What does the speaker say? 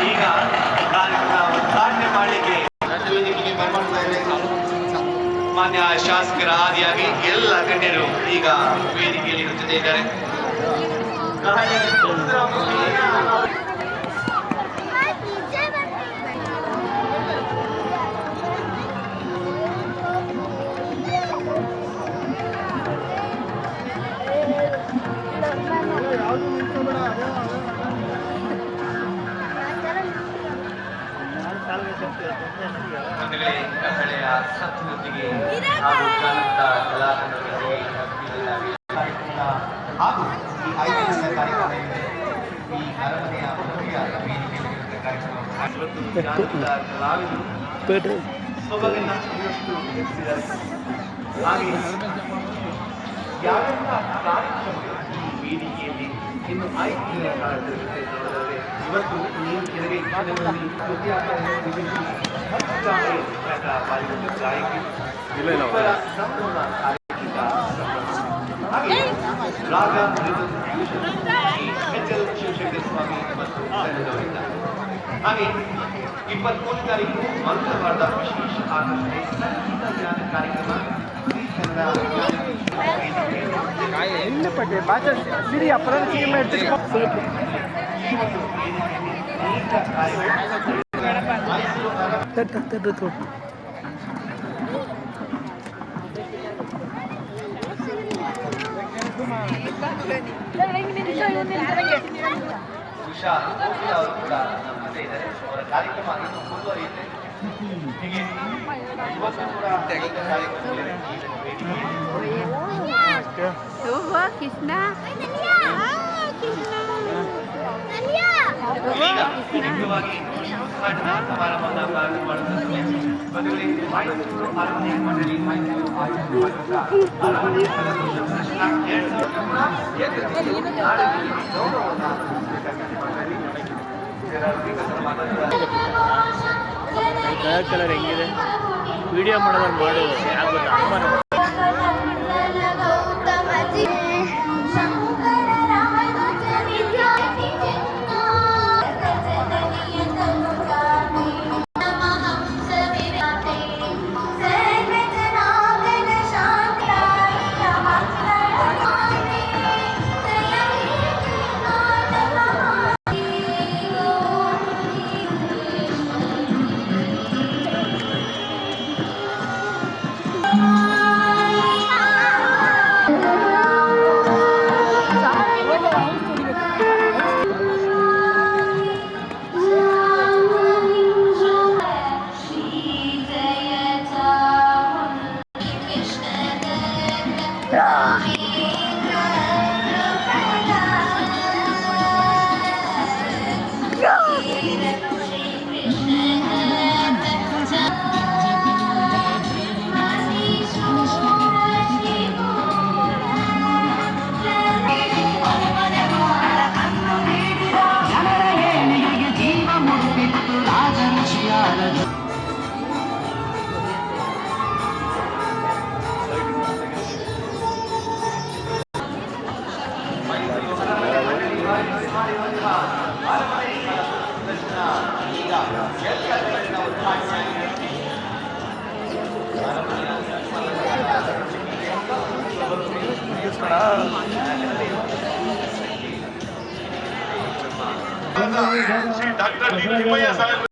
ಈಗ ಕಾರ್ಯಕ್ರಮ ಉದ್ಘಾಟನೆ ಮಾಡಲಿಕ್ಕೆ ಮಾನ್ಯ ಶಾಸಕರ ಆದಿಯಾಗಿ ಎಲ್ಲ ಗಣ್ಯರು ಈಗ ವೇದಿಕೆಯಲ್ಲಿ ಇರುತ್ತಿದ್ದಾರೆ. ಹಳೆಯ ಸಂಸ್ಕೃತಿಗೆ ಹಾಗೂ ಜಾನಪದ ಕಲಾವಿದರಿಗೆ ಹಾಗೂ ಈ 5 ದಿನದ ಕಾರ್ಯಕ್ರಮ ಇದೆ. ಈ ಅರಮನೆಯ ಮುಖ್ಯ ವೇದಿಕೆಯಲ್ಲಿ ಕಾರ್ಯಕ್ರಮ ಜಾನಪದ ಕಲಾವಿದರು ಸೊಬಗನ್ನ ಇನ್ನಷ್ಟು ಹೆಚ್ಚಿಸಿದ್ದಾರೆ. ಹಾಗೆ ಯಾವೆಲ್ಲ ಕಾರ್ಯಕ್ರಮಗಳು ಈ ವೇದಿಕೆಯಲ್ಲಿ ಇನ್ನು 5 ದಿನಗಳ ಕಾಲ ಜರುಗುತ್ತೆ ನೋಡಿದರೆ ಇವತ್ತು ನೀವು ಜನರಿಗೆ ಗಾಯಕಿ ಸಂಪೂರ್ಣ ರಾಗ ಶಿವಶಂಕರ ಸ್ವಾಮಿ ಮತ್ತು ತಂಡದವರಿಂದ ಹಾಗೆ 23 ತಾರೀಕು ಮಂಗಳವಾರದ ವಿಶೇಷ ಆಕರ್ಷಣೆ ಸಂಗೀತ ಜ್ಞಾನ ಕಾರ್ಯಕ್ರಮ ಉಷಾ ಅವರು ಕೂಡ ನಮ್ಮ ಜೊತೆ ಇದ್ದಾರೆ. ಅವರ ಕಾರ್ಯಕ್ರಮ ಇನ್ನು ಮುಂದುವರಿಯುತ್ತೆ. ಹೀಗೆ ಇವತ್ತು ಕೂಡ ಕೃಷ್ಣ ಮುಖ್ಯವಾಗಿ ಉದ್ಘಾಟನಾ ಸಮಾರಂಭದ ಪ್ರಾರಂಭ ಮಾಡುತ್ತದೆ. ಮದುವೆ ಮೈಸೂರು ಅರಮನೆ ಮಂಡಳಿ ಮೈಸೂರು ಅರಮನೆ ಕಲರ್ ಹೆಂಗಿದೆ ವಿಡಿಯೋ ಮಾಡೋದು ಮಾಡು ಯಾಕೆ ಅನುಮಾನ ಶ್ರೀ ಡಾಕ್ಟರ್ ಡಿ ತಿಮ್ಮಯ್ಯ ಸಾಹೇಬ್